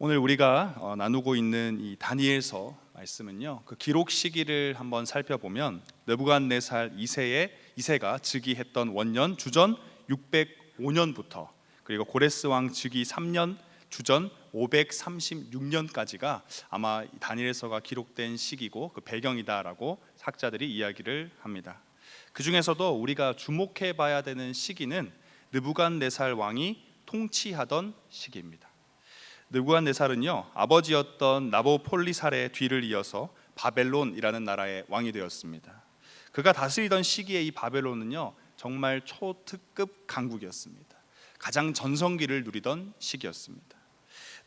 오늘 우리가 나누고 있는 이 다니엘서 말씀은요, 그 기록 시기를 한번 살펴보면 느부갓네살 2세가 즉위했던 원년 주전 605년부터 그리고 고레스 왕 즉위 3년 주전 536년까지가 아마 다니엘서가 기록된 시기고 그 배경이다라고 학자들이 이야기를 합니다. 그 중에서도 우리가 주목해 봐야 되는 시기는 느부갓네살 왕이 통치하던 시기입니다. 느부갓네살은요, 아버지였던 나보폴리살의 뒤를 이어서 바벨론이라는 나라의 왕이 되었습니다. 그가 다스리던 시기에 이 바벨론은요, 정말 초특급 강국이었습니다. 가장 전성기를 누리던 시기였습니다.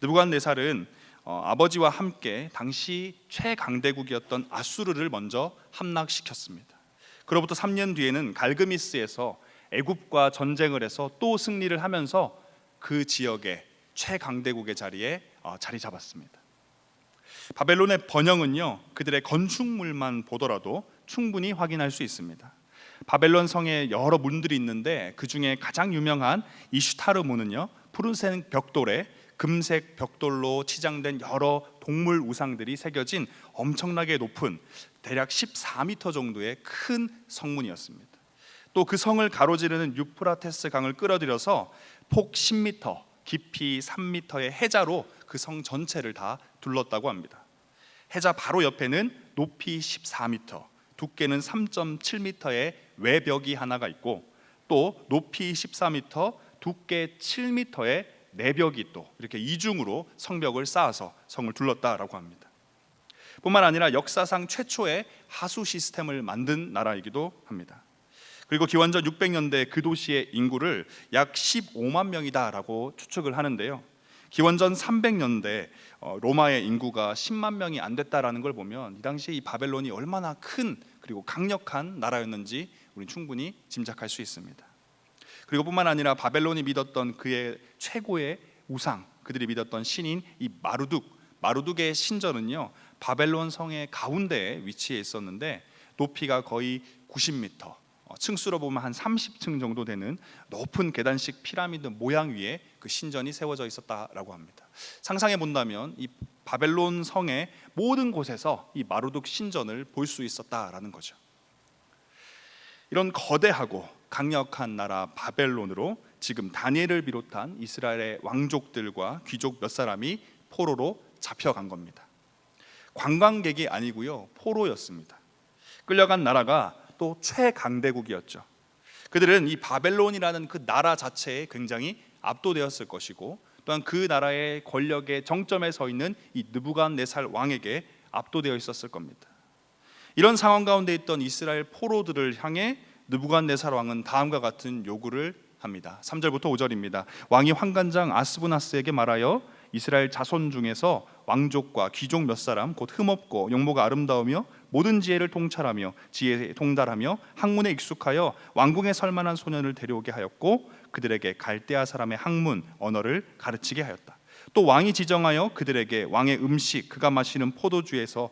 느부갓네살은 아버지와 함께 당시 최강대국이었던 아수르를 먼저 함락시켰습니다. 그로부터 3년 뒤에는 갈그미스에서 애굽과 전쟁을 해서 또 승리를 하면서 그 지역에 최강대국의 자리에 자리 잡았습니다. 바벨론의 번영은요, 그들의 건축물만 보더라도 충분히 확인할 수 있습니다. 바벨론 성에 여러 문들이 있는데 그 중에 가장 유명한 이슈타르 문은요, 푸른색 벽돌에 금색 벽돌로 치장된 여러 동물 우상들이 새겨진 엄청나게 높은 대략 14m 정도의 큰 성문이었습니다. 또 그 성을 가로지르는 유프라테스 강을 끌어들여서 폭 10m, 깊이 3m의 해자로 그 성 전체를 다 둘렀다고 합니다. 해자 바로 옆에는 높이 14m, 두께는 3.7m의 외벽이 하나가 있고, 또 높이 14m, 두께 7m의 내벽이 또 이렇게 이중으로 성벽을 쌓아서 성을 둘렀다라고 합니다. 뿐만 아니라 역사상 최초의 하수 시스템을 만든 나라이기도 합니다. 그리고 기원전 600년대 그 도시의 인구를 약 15만 명이다라고 추측을 하는데요, 기원전 300년대 로마의 인구가 10만 명이 안 됐다라는 걸 보면 이 당시에 이 바벨론이 얼마나 큰 그리고 강력한 나라였는지 우리는 충분히 짐작할 수 있습니다. 그리고 뿐만 아니라 바벨론이 믿었던 그의 최고의 우상, 그들이 믿었던 신인 이 마루둑의 신전은요, 바벨론 성의 가운데에 위치해 있었는데 높이가 거의 90m, 층수로 보면 한 30층 정도 되는 높은 계단식 피라미드 모양 위에 그 신전이 세워져 있었다라고 합니다. 상상해 본다면 이 바벨론 성의 모든 곳에서 이 마루둑 신전을 볼 수 있었다라는 거죠. 이런 거대하고 강력한 나라 바벨론으로 지금 다니엘을 비롯한 이스라엘의 왕족들과 귀족 몇 사람이 포로로 잡혀간 겁니다. 관광객이 아니고요, 포로였습니다. 끌려간 나라가 또 최강대국이었죠. 그들은 이 바벨론이라는 그 나라 자체에 굉장히 압도되었을 것이고, 또한 그 나라의 권력의 정점에 서 있는 이 느부갓네살 왕에게 압도되어 있었을 겁니다. 이런 상황 가운데 있던 이스라엘 포로들을 향해 느부갓네살 왕은 다음과 같은 요구를 합니다. 3절부터 5절입니다. 왕이 환관장 아스부나스에게 말하여 이스라엘 자손 중에서 왕족과 귀족 몇 사람 곧 흠없고 용모가 아름다우며 모든 지혜를 통찰하며 지혜에 통달하며 학문에 익숙하여 왕궁에 설만한 소년을 데려오게 하였고 그들에게 갈대아 사람의 학문 언어를 가르치게 하였다. 또 왕이 지정하여 그들에게 왕의 음식 그가 마시는 포도주에서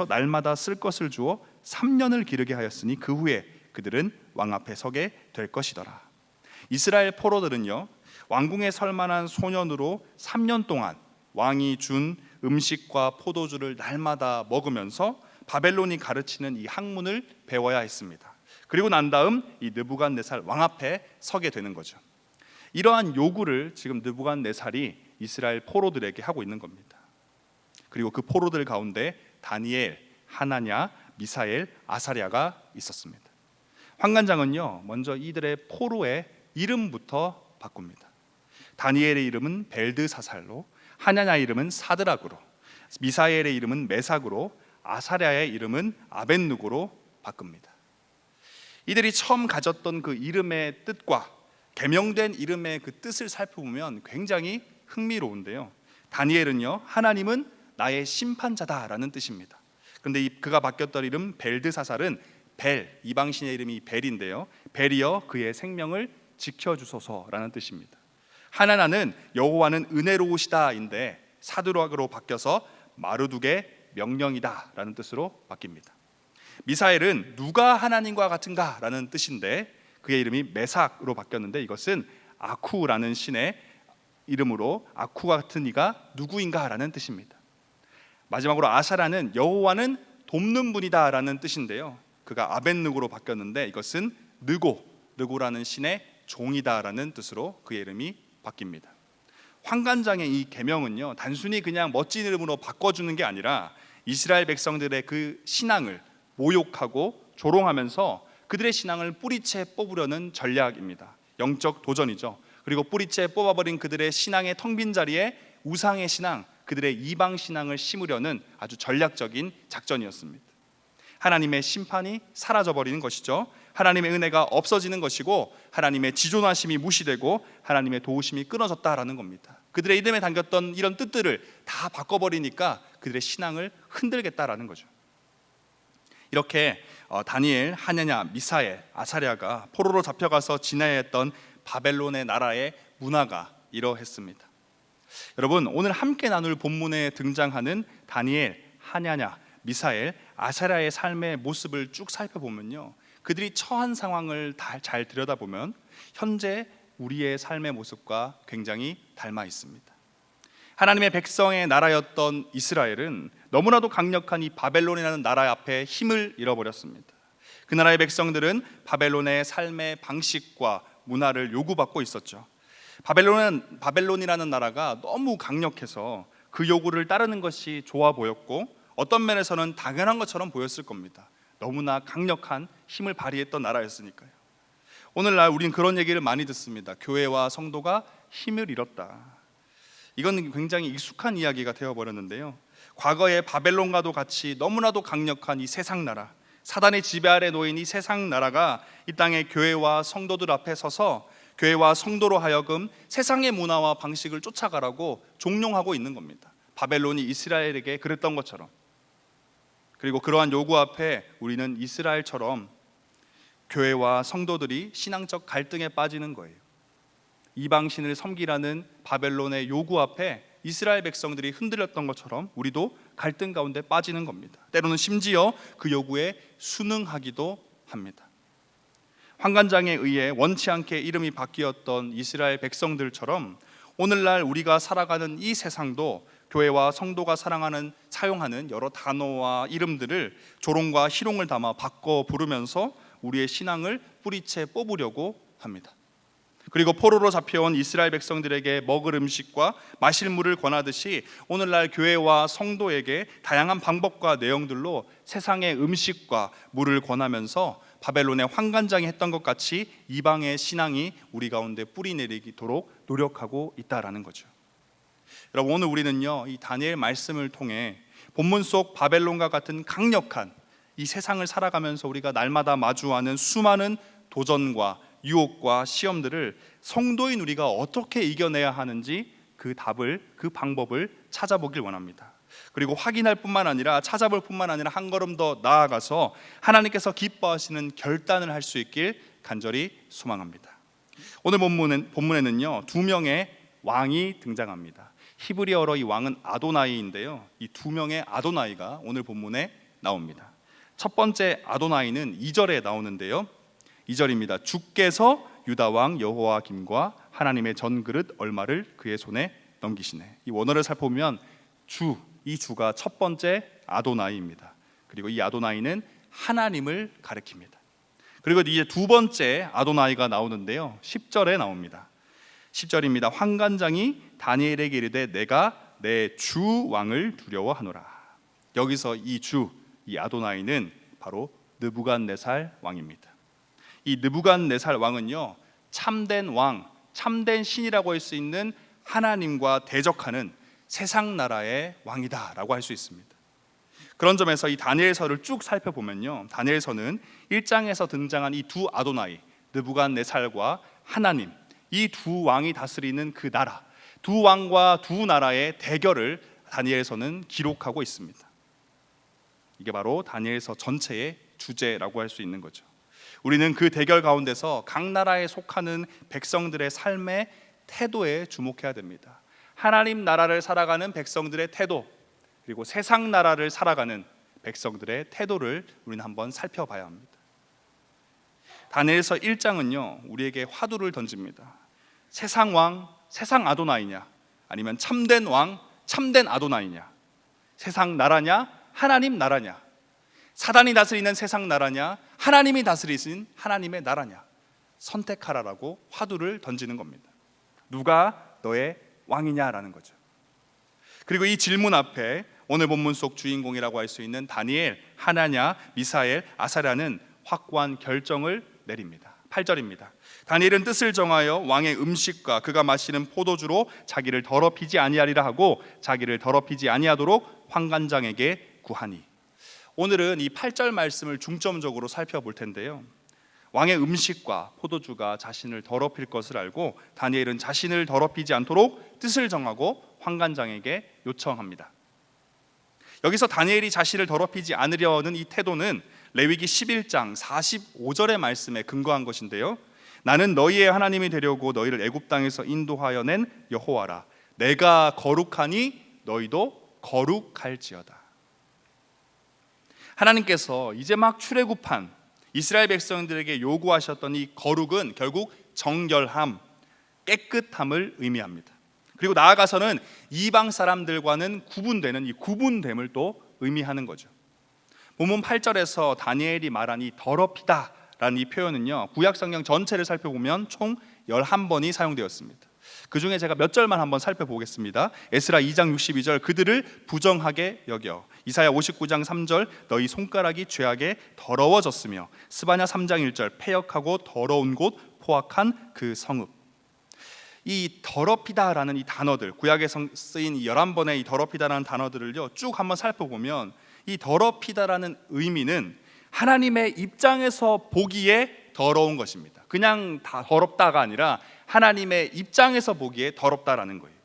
날마다 쓸 것을 주어 3년을 기르게 하였으니 그 후에 그들은 왕 앞에 서게 될 것이더라. 이스라엘 포로들은요, 왕궁에 설만한 소년으로 3년 동안 왕이 준 음식과 포도주를 날마다 먹으면서 바벨론이 가르치는 이 학문을 배워야 했습니다. 그리고 난 다음 이 느부갓네살 왕 앞에 서게 되는 거죠. 이러한 요구를 지금 느부갓네살이 이스라엘 포로들에게 하고 있는 겁니다. 그리고 그 포로들 가운데 다니엘, 하나냐, 미사엘, 아사랴가 있었습니다. 환관장은요, 먼저 이들의 포로의 이름부터 바꿉니다. 다니엘의 이름은 벨드사살로, 하냐냐의 이름은 사드락으로, 미사엘의 이름은 메삭으로, 아사랴의 이름은 아벳누고로 바꿉니다. 이들이 처음 가졌던 그 이름의 뜻과 개명된 이름의 그 뜻을 살펴보면 굉장히 흥미로운데요, 다니엘은요, 하나님은 나의 심판자다라는 뜻입니다. 그런데 그가 바뀌었던 이름 벨드사살은 벨, 이방신의 이름이 벨인데요, 벨이여 그의 생명을 지켜주소서라는 뜻입니다. 하나나는 여호와는 은혜로우시다인데 사드락으로 바뀌어서 마르둑의 명령이다라는 뜻으로 바뀝니다. 미사엘은 누가 하나님과 같은가라는 뜻인데 그의 이름이 메삭으로 바뀌었는데 이것은 아쿠라는 신의 이름으로 아쿠가 같은 이가 누구인가라는 뜻입니다. 마지막으로 아사라는 여호와는 돕는 분이다라는 뜻인데요, 그가 아벳느고로 바뀌었는데 이것은 느고라는 신의 종이다라는 뜻으로 그의 이름이 바뀝니다. 환관장의 이 계명은요, 단순히 그냥 멋진 이름으로 바꿔주는 게 아니라 이스라엘 백성들의 그 신앙을 모욕하고 조롱하면서 그들의 신앙을 뿌리채 뽑으려는 전략입니다. 영적 도전이죠. 그리고 뿌리채 뽑아버린 그들의 신앙의 텅 빈 자리에 우상의 신앙, 그들의 이방 신앙을 심으려는 아주 전략적인 작전이었습니다. 하나님의 심판이 사라져버리는 것이죠. 하나님의 은혜가 없어지는 것이고 하나님의 지존하심이 무시되고 하나님의 도우심이 끊어졌다라는 겁니다. 그들의 이름에 담겼던 이런 뜻들을 다 바꿔버리니까 그들의 신앙을 흔들겠다라는 거죠. 이렇게 다니엘, 하냐냐, 미사엘, 아사랴가 포로로 잡혀가서 지내야 했던 바벨론의 나라의 문화가 이러했습니다. 여러분, 오늘 함께 나눌 본문에 등장하는 다니엘, 하냐냐, 미사엘, 아사랴의 삶의 모습을 쭉 살펴보면요, 그들이 처한 상황을 잘 들여다보면 현재 우리의 삶의 모습과 굉장히 닮아 있습니다. 하나님의 백성의 나라였던 이스라엘은 너무나도 강력한 이 바벨론이라는 나라 앞에 힘을 잃어버렸습니다. 그 나라의 백성들은 바벨론의 삶의 방식과 문화를 요구받고 있었죠. 바벨론이라는 나라가 너무 강력해서 그 요구를 따르는 것이 좋아 보였고 어떤 면에서는 당연한 것처럼 보였을 겁니다. 너무나 강력한 힘을 발휘했던 나라였으니까요. 오늘날 우리는 그런 얘기를 많이 듣습니다. 교회와 성도가 힘을 잃었다. 이건 굉장히 익숙한 이야기가 되어버렸는데요, 과거의 바벨론과도 같이 너무나도 강력한 이 세상 나라, 사단의 지배 아래 놓인 이 세상 나라가 이 땅의 교회와 성도들 앞에 서서 교회와 성도로 하여금 세상의 문화와 방식을 쫓아가라고 종용하고 있는 겁니다. 바벨론이 이스라엘에게 그랬던 것처럼. 그리고 그러한 요구 앞에 우리는 이스라엘처럼 교회와 성도들이 신앙적 갈등에 빠지는 거예요. 이방신을 섬기라는 바벨론의 요구 앞에 이스라엘 백성들이 흔들렸던 것처럼 우리도 갈등 가운데 빠지는 겁니다. 때로는 심지어 그 요구에 순응하기도 합니다. 환관장에 의해 원치 않게 이름이 바뀌었던 이스라엘 백성들처럼 오늘날 우리가 살아가는 이 세상도 교회와 성도가 사용하는 여러 단어와 이름들을 조롱과 희롱을 담아 바꿔 부르면서 우리의 신앙을 뿌리채 뽑으려고 합니다. 그리고 포로로 잡혀온 이스라엘 백성들에게 먹을 음식과 마실 물을 권하듯이 오늘날 교회와 성도에게 다양한 방법과 내용들로 세상의 음식과 물을 권하면서 바벨론의 환관장이 했던 것 같이 이방의 신앙이 우리 가운데 뿌리 내리도록 노력하고 있다라는 거죠. 여러분, 오늘 우리는요, 이 다니엘 말씀을 통해 본문 속 바벨론과 같은 강력한 이 세상을 살아가면서 우리가 날마다 마주하는 수많은 도전과 유혹과 시험들을 성도인 우리가 어떻게 이겨내야 하는지 그 답을, 그 방법을 찾아보길 원합니다. 그리고 확인할 뿐만 아니라 찾아볼 뿐만 아니라 한 걸음 더 나아가서 하나님께서 기뻐하시는 결단을 할 수 있길 간절히 소망합니다. 오늘 본문에는요, 두 명의 왕이 등장합니다. 히브리어로 이 왕은 아도나이인데요, 이 두 명의 아도나이가 오늘 본문에 나옵니다. 첫 번째 아도나이는 2절에 나오는데요, 2절입니다. 주께서 유다 왕 여호와김과 하나님의 전그릇 얼마를 그의 손에 넘기시네. 이 원어를 살펴보면 이 주가 첫 번째 아도나이입니다. 그리고 이 아도나이는 하나님을 가리킵니다. 그리고 이제 두 번째 아도나이가 나오는데요, 10절에 나옵니다. 10절입니다. 환관장이 다니엘에게 이르되 내가 내 주 왕을 두려워하노라. 여기서 이 아도나이는 바로 느부갓네살 왕입니다. 이 느부갓네살 왕은요, 참된 왕, 참된 신이라고 할 수 있는 하나님과 대적하는 세상 나라의 왕이다라고 할 수 있습니다. 그런 점에서 이 다니엘서를 쭉 살펴보면요, 다니엘서는 1장에서 등장한 이 두 아도나이, 느부갓네살과 하나님, 이 두 왕이 다스리는 그 나라, 두 왕과 두 나라의 대결을 다니엘서는 기록하고 있습니다. 이게 바로 다니엘서 전체의 주제라고 할 수 있는 거죠. 우리는 그 대결 가운데서 각 나라에 속하는 백성들의 삶의 태도에 주목해야 됩니다. 하나님 나라를 살아가는 백성들의 태도, 그리고 세상 나라를 살아가는 백성들의 태도를 우리는 한번 살펴봐야 합니다. 다니엘서 1장은요, 우리에게 화두를 던집니다. 세상 왕, 세상 아도나이냐, 아니면 참된 왕, 참된 아도나이냐, 세상 나라냐, 하나님 나라냐, 사단이 다스리는 세상 나라냐, 하나님이 다스리신 하나님의 나라냐, 선택하라라고 화두를 던지는 겁니다. 누가 너의 왕이냐라는 거죠. 그리고 이 질문 앞에 오늘 본문 속 주인공이라고 할 수 있는 다니엘, 하나냐, 미사엘, 아사랴는 확고한 결정을 내립니다. 8절입니다. 다니엘은 뜻을 정하여 왕의 음식과 그가 마시는 포도주로 자기를 더럽히지 아니하리라 하고 자기를 더럽히지 아니하도록 환관장에게 구하니. 오늘은 이 8절 말씀을 중점적으로 살펴볼 텐데요, 왕의 음식과 포도주가 자신을 더럽힐 것을 알고 다니엘은 자신을 더럽히지 않도록 뜻을 정하고 환관장에게 요청합니다. 여기서 다니엘이 자신을 더럽히지 않으려는 이 태도는 레위기 11장 45절의 말씀에 근거한 것인데요, 나는 너희의 하나님이 되려고 너희를 애굽 땅에서 인도하여 낸 여호와라. 내가 거룩하니 너희도 거룩할지어다. 하나님께서 이제 막 출애굽한 이스라엘 백성들에게 요구하셨던 이 거룩은 결국 정결함, 깨끗함을 의미합니다. 그리고 나아가서는 이방 사람들과는 구분되는 이 구분됨을 또 의미하는 거죠. 본문 8절에서 다니엘이 말한 이 더럽히다 라는 이 표현은요, 구약 성경 전체를 살펴보면 총 11번이 사용되었습니다. 그 중에 제가 몇 절만 한번 살펴보겠습니다. 에스라 2장 62절, 그들을 부정하게 여겨. 이사야 59장 3절, 너희 손가락이 죄악에 더러워졌으며. 스바냐 3장 1절, 패역하고 더러운 곳 포악한 그 성읍. 이 더럽히다라는 이 단어들, 구약에 쓰인 이 11번의 이 더럽히다라는 단어들을요 쭉 한번 살펴보면 이 더럽히다라는 의미는 하나님의 입장에서 보기에 더러운 것입니다. 그냥 다 더럽다가 아니라 하나님의 입장에서 보기에 더럽다라는 거예요.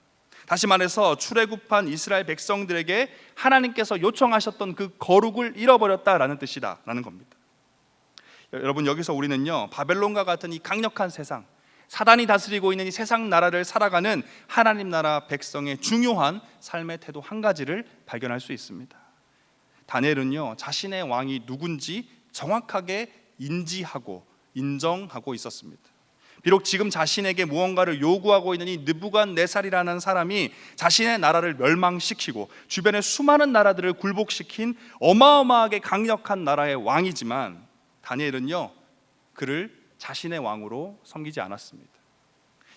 다시 말해서 출애굽한 이스라엘 백성들에게 하나님께서 요청하셨던 그 거룩을 잃어버렸다라는 뜻이다라는 겁니다. 여러분, 여기서 우리는요 바벨론과 같은 이 강력한 세상, 사단이 다스리고 있는 이 세상 나라를 살아가는 하나님 나라 백성의 중요한 삶의 태도 한 가지를 발견할 수 있습니다. 다니엘은요 자신의 왕이 누군지 정확하게 인지하고 인정하고 있었습니다. 비록 지금 자신에게 무언가를 요구하고 있는 이 느부갓네살이라는 사람이 자신의 나라를 멸망시키고 주변의 수많은 나라들을 굴복시킨 어마어마하게 강력한 나라의 왕이지만 다니엘은요 그를 자신의 왕으로 섬기지 않았습니다.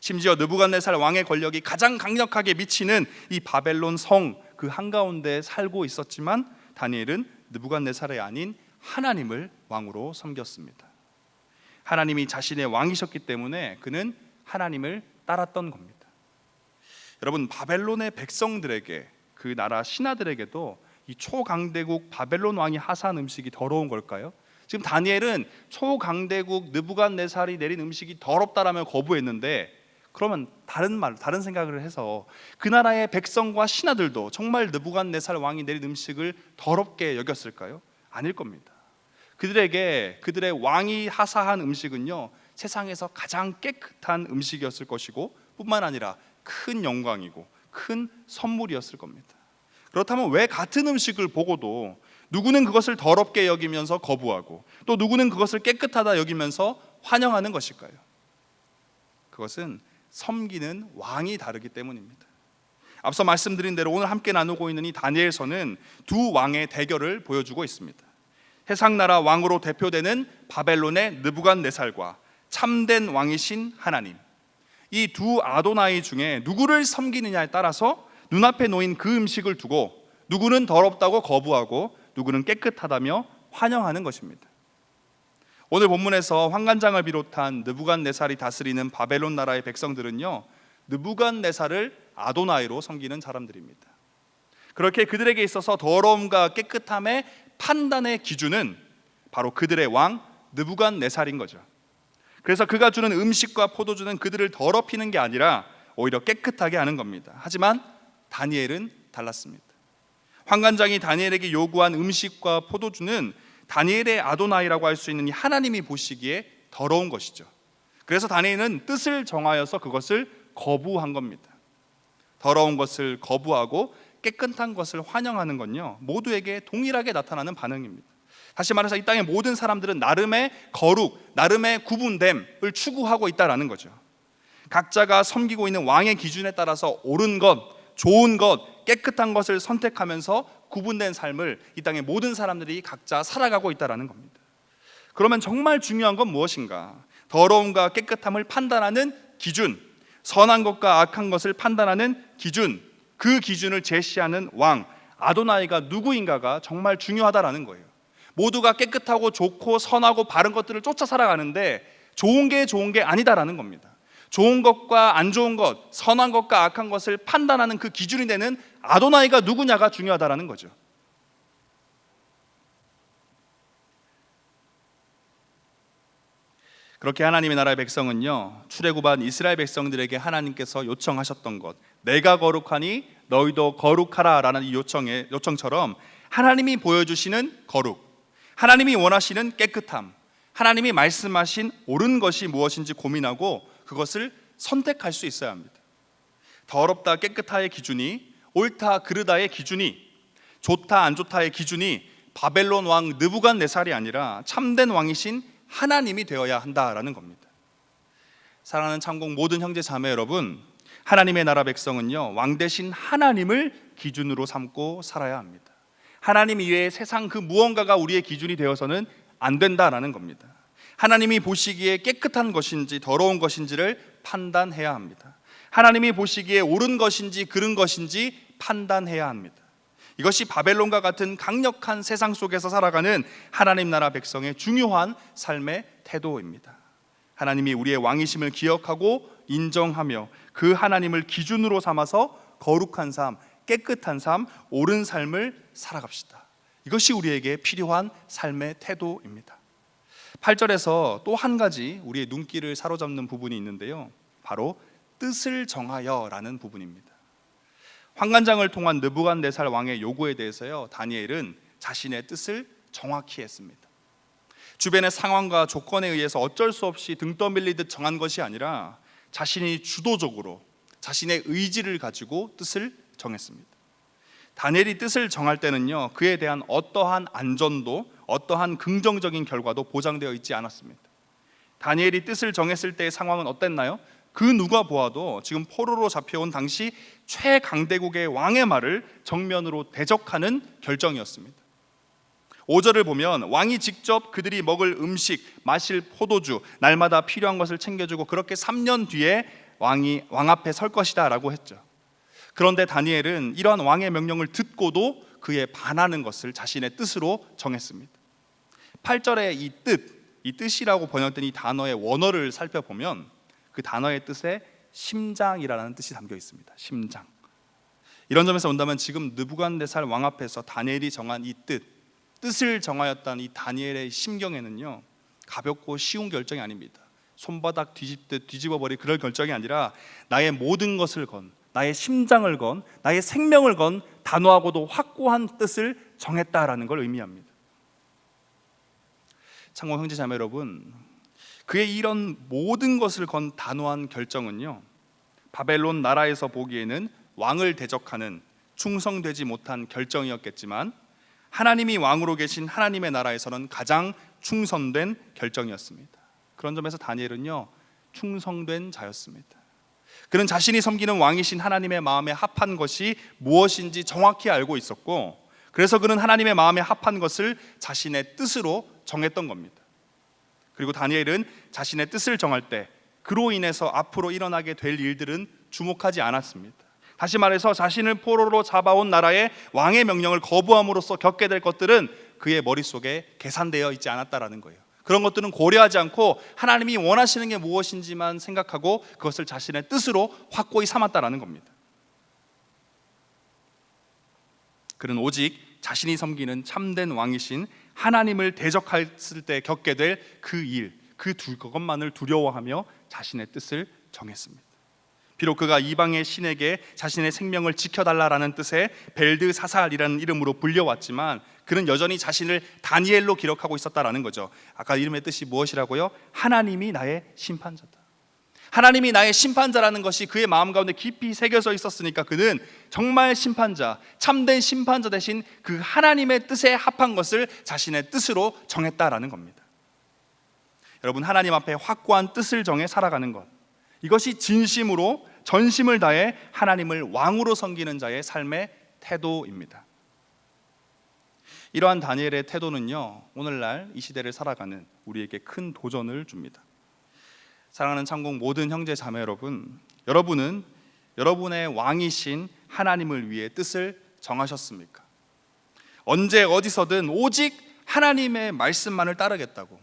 심지어 느부갓네살 왕의 권력이 가장 강력하게 미치는 이 바벨론 성 그 한가운데 살고 있었지만 다니엘은 느부갓네살이 아닌 하나님을 왕으로 섬겼습니다. 하나님이 자신의 왕이셨기 때문에 그는 하나님을 따랐던 겁니다. 여러분, 바벨론의 백성들에게, 그 나라 신하들에게도 이 초강대국 바벨론 왕이 하사한 음식이 더러운 걸까요? 지금 다니엘은 초강대국 느부갓네살이 내린 음식이 더럽다라며 거부했는데, 그러면 다른 생각을 해서 그 나라의 백성과 신하들도 정말 느부갓네살 왕이 내린 음식을 더럽게 여겼을까요? 아닐 겁니다. 그들의 왕이 하사한 음식은요 세상에서 가장 깨끗한 음식이었을 것이고 뿐만 아니라 큰 영광이고 큰 선물이었을 겁니다. 그렇다면 왜 같은 음식을 보고도 누구는 그것을 더럽게 여기면서 거부하고 또 누구는 그것을 깨끗하다 여기면서 환영하는 것일까요? 그것은 섬기는 왕이 다르기 때문입니다. 앞서 말씀드린 대로 오늘 함께 나누고 있는 이 다니엘서는 두 왕의 대결을 보여주고 있습니다. 해상나라 왕으로 대표되는 바벨론의 느부갓네살과 참된 왕이신 하나님, 이 두 아도나이 중에 누구를 섬기느냐에 따라서 눈앞에 놓인 그 음식을 두고 누구는 더럽다고 거부하고 누구는 깨끗하다며 환영하는 것입니다. 오늘 본문에서 환관장을 비롯한 느부갓네살이 다스리는 바벨론 나라의 백성들은요 느부갓네살을 아도나이로 섬기는 사람들입니다. 그렇게 그들에게 있어서 더러움과 깨끗함의 판단의 기준은 바로 그들의 왕 느부갓네살인 거죠. 그래서 그가 주는 음식과 포도주는 그들을 더럽히는 게 아니라 오히려 깨끗하게 하는 겁니다. 하지만 다니엘은 달랐습니다. 환관장이 다니엘에게 요구한 음식과 포도주는 다니엘의 아도나이라고 할 수 있는 이 하나님이 보시기에 더러운 것이죠. 그래서 다니엘은 뜻을 정하여서 그것을 거부한 겁니다. 더러운 것을 거부하고 깨끗한 것을 환영하는 건요 모두에게 동일하게 나타나는 반응입니다. 다시 말해서 이 땅의 모든 사람들은 나름의 거룩, 나름의 구분됨을 추구하고 있다라는 거죠. 각자가 섬기고 있는 왕의 기준에 따라서 옳은 것, 좋은 것, 깨끗한 것을 선택하면서 구분된 삶을 이 땅의 모든 사람들이 각자 살아가고 있다는 겁니다. 그러면 정말 중요한 건 무엇인가? 더러움과 깨끗함을 판단하는 기준, 선한 것과 악한 것을 판단하는 기준, 그 기준을 제시하는 왕 아도나이가 누구인가가 정말 중요하다라는 거예요. 모두가 깨끗하고 좋고 선하고 바른 것들을 쫓아 살아가는데 좋은 게 아니다라는 겁니다. 좋은 것과 안 좋은 것, 선한 것과 악한 것을 판단하는 그 기준이 되는 아도나이가 누구냐가 중요하다라는 거죠. 그렇게 하나님의 나라의 백성은요, 출애굽한 이스라엘 백성들에게 하나님께서 요청하셨던 것, 내가 거룩하니 너희도 거룩하라라는 이 요청처럼 하나님이 보여주시는 거룩, 하나님이 원하시는 깨끗함, 하나님이 말씀하신 옳은 것이 무엇인지 고민하고 그것을 선택할 수 있어야 합니다. 더럽다 깨끗하의 기준이, 옳다 그르다의 기준이, 좋다 안 좋다의 기준이 바벨론 왕 느부갓네살이 아니라 참된 왕이신 하나님이 되어야 한다라는 겁니다. 사랑하는 참곡 모든 형제 자매 여러분, 하나님의 나라 백성은요, 왕 대신 하나님을 기준으로 삼고 살아야 합니다. 하나님 이외에 세상 그 무언가가 우리의 기준이 되어서는 안 된다라는 겁니다. 하나님이 보시기에 깨끗한 것인지 더러운 것인지를 판단해야 합니다. 하나님이 보시기에 옳은 것인지 그른 것인지 판단해야 합니다. 이것이 바벨론과 같은 강력한 세상 속에서 살아가는 하나님 나라 백성의 중요한 삶의 태도입니다. 하나님이 우리의 왕이심을 기억하고 인정하며 그 하나님을 기준으로 삼아서 거룩한 삶, 깨끗한 삶, 옳은 삶을 살아갑시다. 이것이 우리에게 필요한 삶의 태도입니다. 8절에서 또 한 가지 우리의 눈길을 사로잡는 부분이 있는데요, 바로 뜻을 정하여라는 부분입니다. 환관장을 통한 느부갓네살 왕의 요구에 대해서요, 다니엘은 자신의 뜻을 정확히 했습니다. 주변의 상황과 조건에 의해서 어쩔 수 없이 등 떠밀리듯 정한 것이 아니라 자신이 주도적으로 자신의 의지를 가지고 뜻을 정했습니다. 다니엘이 뜻을 정할 때는요, 그에 대한 어떠한 안전도 어떠한 긍정적인 결과도 보장되어 있지 않았습니다. 다니엘이 뜻을 정했을 때의 상황은 어땠나요? 그 누가 보아도 지금 포로로 잡혀온 당시 최강대국의 왕의 말을 정면으로 대적하는 결정이었습니다. 5절을 보면 왕이 직접 그들이 먹을 음식, 마실 포도주, 날마다 필요한 것을 챙겨주고 그렇게 3년 뒤에 왕 앞에 설 것이다 라고 했죠. 그런데 다니엘은 이러한 왕의 명령을 듣고도 그에 반하는 것을 자신의 뜻으로 정했습니다. 8절의 이 뜻이라고 번역된 이 단어의 원어를 살펴보면 그 단어의 뜻에 심장이라는 뜻이 담겨 있습니다. 심장. 이런 점에서 본다면 지금 느부갓네살 왕 앞에서 다니엘이 정한 이 뜻을 정하였다는 이 다니엘의 심경에는요, 가볍고 쉬운 결정이 아닙니다. 손바닥 뒤집듯 뒤집어버릴 그럴 결정이 아니라 나의 모든 것을 건, 나의 심장을 건, 나의 생명을 건 단호하고도 확고한 뜻을 정했다라는 걸 의미합니다. 참고 형제 자매 여러분, 그의 이런 모든 것을 건 단호한 결정은요, 바벨론 나라에서 보기에는 왕을 대적하는 충성되지 못한 결정이었겠지만 하나님이 왕으로 계신 하나님의 나라에서는 가장 충성된 결정이었습니다. 그런 점에서 다니엘은요, 충성된 자였습니다. 그는 자신이 섬기는 왕이신 하나님의 마음에 합한 것이 무엇인지 정확히 알고 있었고, 그래서 그는 하나님의 마음에 합한 것을 자신의 뜻으로 정했던 겁니다. 그리고 다니엘은 자신의 뜻을 정할 때 그로 인해서 앞으로 일어나게 될 일들은 주목하지 않았습니다. 다시 말해서 자신을 포로로 잡아온 나라의 왕의 명령을 거부함으로써 겪게 될 것들은 그의 머릿속에 계산되어 있지 않았다라는 거예요. 그런 것들은 고려하지 않고 하나님이 원하시는 게 무엇인지만 생각하고 그것을 자신의 뜻으로 확고히 삼았다라는 겁니다. 그는 오직 자신이 섬기는 참된 왕이신 하나님을 대적했을 때 겪게 될 그 일, 그것만을 두려워하며 자신의 뜻을 정했습니다. 비록 그가 이방의 신에게 자신의 생명을 지켜달라라는 뜻의 벨드사살이라는 이름으로 불려왔지만 그는 여전히 자신을 다니엘로 기록하고 있었다라는 거죠. 아까 이름의 뜻이 무엇이라고요? 하나님이 나의 심판자다. 하나님이 나의 심판자라는 것이 그의 마음 가운데 깊이 새겨져 있었으니까 그는 정말 심판자, 참된 심판자 대신 그 하나님의 뜻에 합한 것을 자신의 뜻으로 정했다라는 겁니다. 여러분, 하나님 앞에 확고한 뜻을 정해 살아가는 것, 이것이 진심으로 전심을 다해 하나님을 왕으로 섬기는 자의 삶의 태도입니다. 이러한 다니엘의 태도는요, 오늘날 이 시대를 살아가는 우리에게 큰 도전을 줍니다. 사랑하는 창공 모든 형제 자매 여러분, 여러분은 여러분의 왕이신 하나님을 위해 뜻을 정하셨습니까? 언제 어디서든 오직 하나님의 말씀만을 따르겠다고,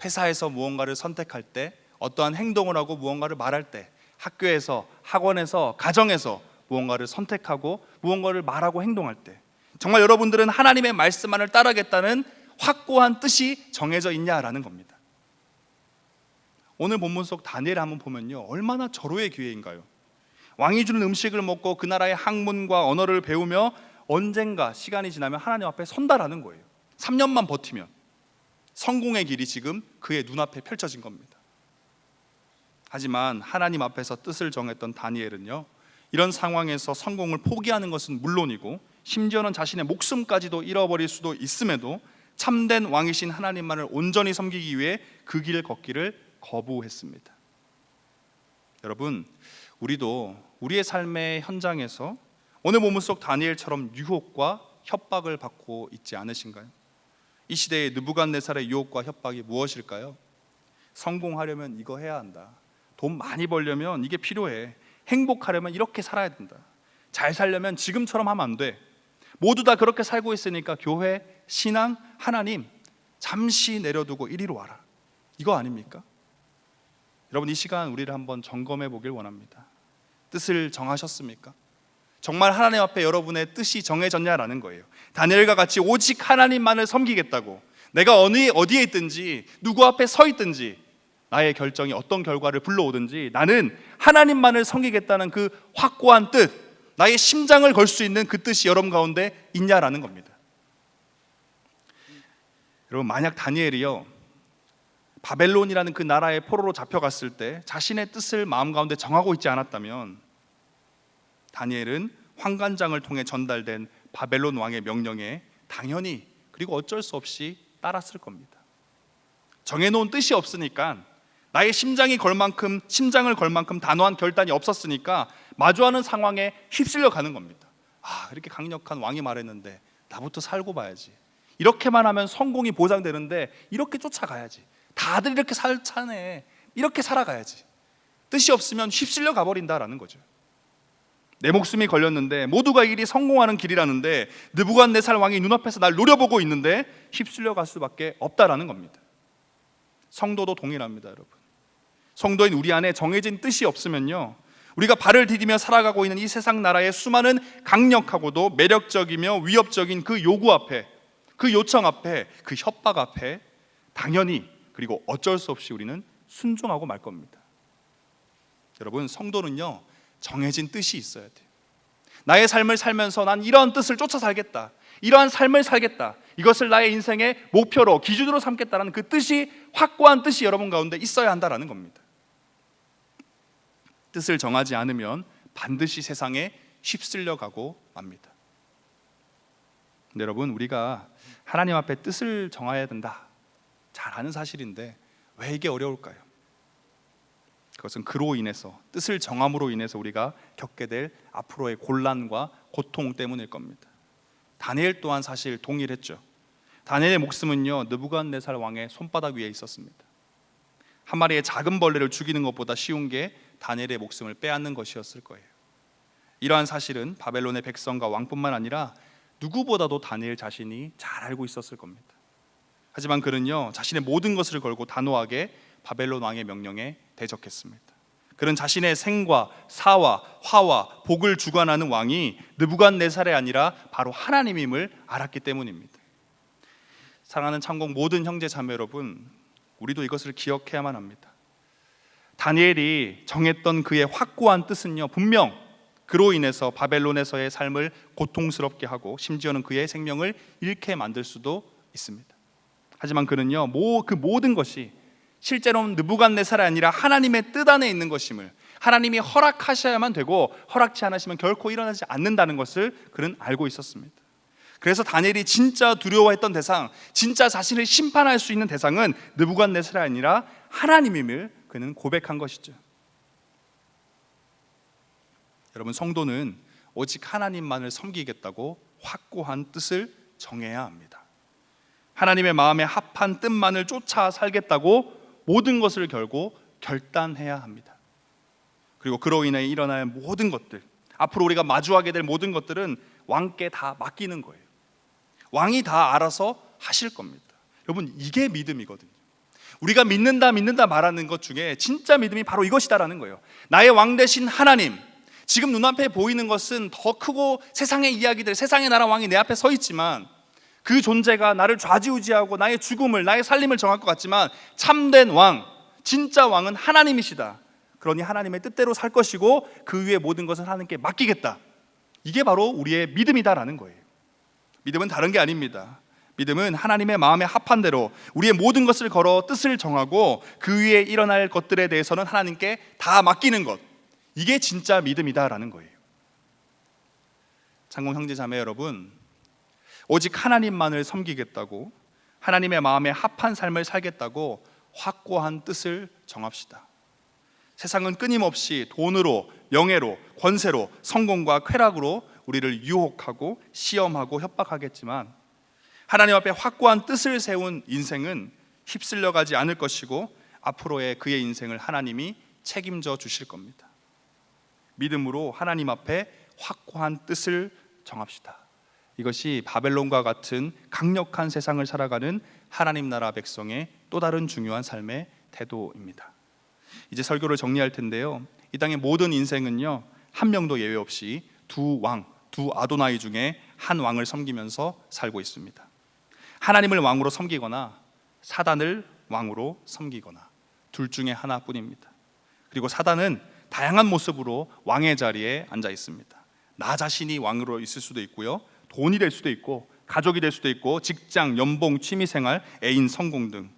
회사에서 무언가를 선택할 때, 어떠한 행동을 하고 무언가를 말할 때, 학교에서, 학원에서, 가정에서 무언가를 선택하고 무언가를 말하고 행동할 때, 정말 여러분들은 하나님의 말씀만을 따르겠다는 확고한 뜻이 정해져 있냐라는 겁니다. 오늘 본문 속 다니엘을 한번 보면요, 얼마나 절호의 기회인가요? 왕이 주는 음식을 먹고 그 나라의 학문과 언어를 배우며 언젠가 시간이 지나면 하나님 앞에 선다라는 거예요. 3년만 버티면 성공의 길이 지금 그의 눈앞에 펼쳐진 겁니다. 하지만 하나님 앞에서 뜻을 정했던 다니엘은요, 이런 상황에서 성공을 포기하는 것은 물론이고 심지어는 자신의 목숨까지도 잃어버릴 수도 있음에도 참된 왕이신 하나님만을 온전히 섬기기 위해 그 길을 걷기를 거부했습니다. 여러분, 우리도 우리의 삶의 현장에서 오늘 본문 속 다니엘처럼 유혹과 협박을 받고 있지 않으신가요? 이 시대의 느부갓네살의 유혹과 협박이 무엇일까요? 성공하려면 이거 해야 한다. 돈 많이 벌려면 이게 필요해. 행복하려면 이렇게 살아야 된다. 잘 살려면 지금처럼 하면 안 돼. 모두 다 그렇게 살고 있으니까 교회, 신앙, 하나님 잠시 내려두고 이리로 와라. 이거 아닙니까? 여러분, 이 시간 우리를 한번 점검해 보길 원합니다. 뜻을 정하셨습니까? 정말 하나님 앞에 여러분의 뜻이 정해졌냐라는 거예요. 다니엘과 같이 오직 하나님만을 섬기겠다고, 내가 어디에 있든지 누구 앞에 서 있든지 나의 결정이 어떤 결과를 불러오든지 나는 하나님만을 섬기겠다는 그 확고한 뜻, 나의 심장을 걸 수 있는 그 뜻이 여러분 가운데 있냐라는 겁니다. 여러분, 만약 다니엘이요, 바벨론이라는 그 나라의 포로로 잡혀갔을 때 자신의 뜻을 마음 가운데 정하고 있지 않았다면 다니엘은 환관장을 통해 전달된 바벨론 왕의 명령에 당연히 그리고 어쩔 수 없이 따랐을 겁니다. 정해놓은 뜻이 없으니까, 나의 심장을 걸 만큼 단호한 결단이 없었으니까 마주하는 상황에 휩쓸려 가는 겁니다. 이렇게 강력한 왕이 말했는데 나부터 살고 봐야지. 이렇게만 하면 성공이 보장되는데 이렇게 쫓아가야지. 다들 이렇게 살차네. 이렇게 살아가야지. 뜻이 없으면 휩쓸려 가버린다라는 거죠. 내 목숨이 걸렸는데 모두가 이 길이 성공하는 길이라는데 느부갓네살 왕이 눈앞에서 날 노려보고 있는데 휩쓸려 갈 수밖에 없다라는 겁니다. 성도도 동일합니다, 여러분. 성도인 우리 안에 정해진 뜻이 없으면요, 우리가 발을 디디며 살아가고 있는 이 세상 나라의 수많은 강력하고도 매력적이며 위협적인 그 요구 앞에, 그 요청 앞에, 그 협박 앞에 당연히 그리고 어쩔 수 없이 우리는 순종하고 말 겁니다. 여러분, 성도는요, 정해진 뜻이 있어야 돼요. 나의 삶을 살면서 난 이러한 뜻을 쫓아 살겠다, 이러한 삶을 살겠다, 이것을 나의 인생의 목표로 기준으로 삼겠다는 그 뜻이, 확고한 뜻이 여러분 가운데 있어야 한다라는 겁니다. 뜻을 정하지 않으면 반드시 세상에 휩쓸려 가고 맙니다. 근데 여러분, 우리가 하나님 앞에 뜻을 정해야 된다, 잘 아는 사실인데 왜 이게 어려울까요? 그것은 그로 인해서, 뜻을 정함으로 인해서 우리가 겪게 될 앞으로의 곤란과 고통 때문일 겁니다. 다니엘 또한 사실 동일했죠. 다니엘의 목숨은요, 느부갓네살 왕의 손바닥 위에 있었습니다. 한 마리의 작은 벌레를 죽이는 것보다 쉬운 게 다니엘의 목숨을 빼앗는 것이었을 거예요. 이러한 사실은 바벨론의 백성과 왕뿐만 아니라 누구보다도 다니엘 자신이 잘 알고 있었을 겁니다. 하지만 그는요, 자신의 모든 것을 걸고 단호하게 바벨론 왕의 명령에 대적했습니다. 그는 자신의 생과 사와 화와 복을 주관하는 왕이 느부갓네살이 아니라 바로 하나님임을 알았기 때문입니다. 사랑하는 창공 모든 형제 자매 여러분, 우리도 이것을 기억해야만 합니다. 다니엘이 정했던 그의 확고한 뜻은요, 분명 그로 인해서 바벨론에서의 삶을 고통스럽게 하고 심지어는 그의 생명을 잃게 만들 수도 있습니다. 하지만 그는요, 그 모든 것이 실제로는 느부갓네살이 아니라 하나님의 뜻 안에 있는 것임을, 하나님이 허락하셔야만 되고 허락치 않으시면 결코 일어나지 않는다는 것을 그는 알고 있었습니다. 그래서 다니엘이 진짜 두려워했던 대상, 진짜 자신을 심판할 수 있는 대상은 느부갓네살이 아니라 하나님임을 그는 고백한 것이죠. 여러분, 성도는 오직 하나님만을 섬기겠다고 확고한 뜻을 정해야 합니다. 하나님의 마음에 합한 뜻만을 쫓아 살겠다고 모든 것을 걸고 결단해야 합니다. 그리고 그로 인해 일어날 모든 것들, 앞으로 우리가 마주하게 될 모든 것들은 왕께 다 맡기는 거예요. 왕이 다 알아서 하실 겁니다. 여러분, 이게 믿음이거든요. 우리가 믿는다 말하는 것 중에 진짜 믿음이 바로 이것이다라는 거예요. 나의 왕 되신 하나님, 지금 눈앞에 보이는 것은 더 크고 세상의 이야기들, 세상의 나라 왕이 내 앞에 서 있지만 그 존재가 나를 좌지우지하고 나의 죽음을, 나의 살림을 정할 것 같지만 참된 왕, 진짜 왕은 하나님이시다. 그러니 하나님의 뜻대로 살 것이고 그 위에 모든 것을 하나님께 맡기겠다. 이게 바로 우리의 믿음이다라는 거예요. 믿음은 다른 게 아닙니다. 믿음은 하나님의 마음에 합한 대로 우리의 모든 것을 걸어 뜻을 정하고 그 위에 일어날 것들에 대해서는 하나님께 다 맡기는 것, 이게 진짜 믿음이다라는 거예요. 장공 형제 자매 여러분, 오직 하나님만을 섬기겠다고, 하나님의 마음에 합한 삶을 살겠다고 확고한 뜻을 정합시다. 세상은 끊임없이 돈으로, 명예로, 권세로, 성공과 쾌락으로 우리를 유혹하고 시험하고 협박하겠지만 하나님 앞에 확고한 뜻을 세운 인생은 휩쓸려 가지 않을 것이고 앞으로의 그의 인생을 하나님이 책임져 주실 겁니다. 믿음으로 하나님 앞에 확고한 뜻을 정합시다. 이것이 바벨론과 같은 강력한 세상을 살아가는 하나님 나라 백성의 또 다른 중요한 삶의 태도입니다. 이제 설교를 정리할 텐데요, 이 땅의 모든 인생은요, 한 명도 예외 없이 두 아도나이 중에 한 왕을 섬기면서 살고 있습니다. 하나님을 왕으로 섬기거나 사단을 왕으로 섬기거나 둘 중에 하나뿐입니다. 그리고 사단은 다양한 모습으로 왕의 자리에 앉아 있습니다. 나 자신이 왕으로 있을 수도 있고요, 돈이 될 수도 있고 가족이 될 수도 있고 직장, 연봉, 취미생활, 애인, 성공 등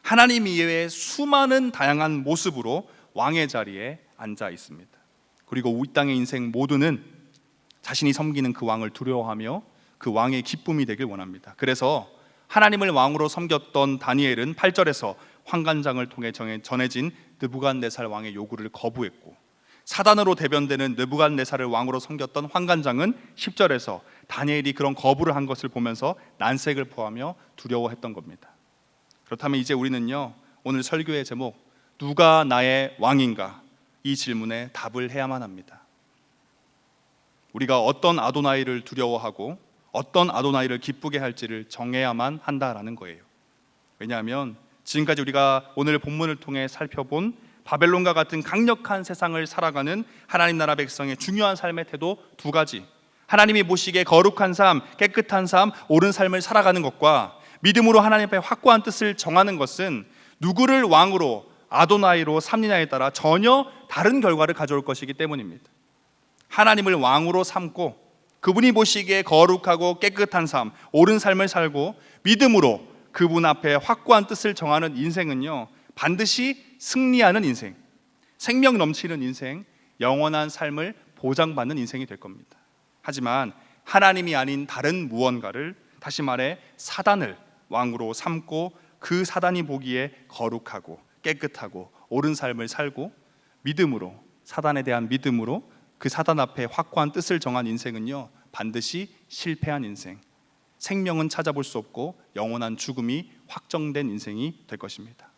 하나님 이외의 수많은 다양한 모습으로 왕의 자리에 앉아 있습니다. 그리고 이 땅의 인생 모두는 자신이 섬기는 그 왕을 두려워하며 그 왕의 기쁨이 되길 원합니다. 그래서 하나님을 왕으로 섬겼던 다니엘은 8절에서 환관장을 통해 전해진 느부갓네살 왕의 요구를 거부했고, 사단으로 대변되는 느부갓네살을 왕으로 섬겼던 환관장은 10절에서 다니엘이 그런 거부를 한 것을 보면서 난색을 포하며 두려워했던 겁니다. 그렇다면 이제 우리는요, 오늘 설교의 제목 누가 나의 왕인가, 이 질문에 답을 해야만 합니다. 우리가 어떤 아도나이를 두려워하고 어떤 아도나이를 기쁘게 할지를 정해야만 한다라는 거예요. 왜냐하면 지금까지 우리가 오늘 본문을 통해 살펴본 바벨론과 같은 강력한 세상을 살아가는 하나님 나라 백성의 중요한 삶의 태도 두 가지, 하나님이 보시기에 거룩한 삶, 깨끗한 삶, 옳은 삶을 살아가는 것과 믿음으로 하나님 앞에 확고한 뜻을 정하는 것은 누구를 왕으로, 아도나이로 삼느냐에 따라 전혀 다른 결과를 가져올 것이기 때문입니다. 하나님을 왕으로 삼고 그분이 보시기에 거룩하고 깨끗한 삶, 옳은 삶을 살고 믿음으로 그분 앞에 확고한 뜻을 정하는 인생은요, 반드시 승리하는 인생, 생명 넘치는 인생, 영원한 삶을 보장받는 인생이 될 겁니다. 하지만 하나님이 아닌 다른 무언가를, 다시 말해 사단을 왕으로 삼고 그 사단이 보기에 거룩하고 깨끗하고 옳은 삶을 살고 믿음으로, 사단에 대한 믿음으로 그 사단 앞에 확고한 뜻을 정한 인생은요, 반드시 실패한 인생, 생명은 찾아볼 수 없고 영원한 죽음이 확정된 인생이 될 것입니다.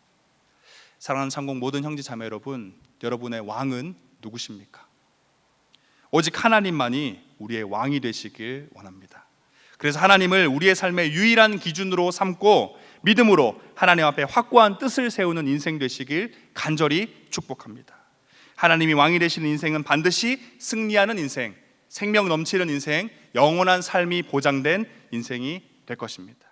사랑하는 상공 모든 형제 자매 여러분, 여러분의 왕은 누구십니까? 오직 하나님만이 우리의 왕이 되시길 원합니다. 그래서 하나님을 우리의 삶의 유일한 기준으로 삼고 믿음으로 하나님 앞에 확고한 뜻을 세우는 인생 되시길 간절히 축복합니다. 하나님이 왕이 되시는 인생은 반드시 승리하는 인생, 생명 넘치는 인생, 영원한 삶이 보장된 인생이 될 것입니다.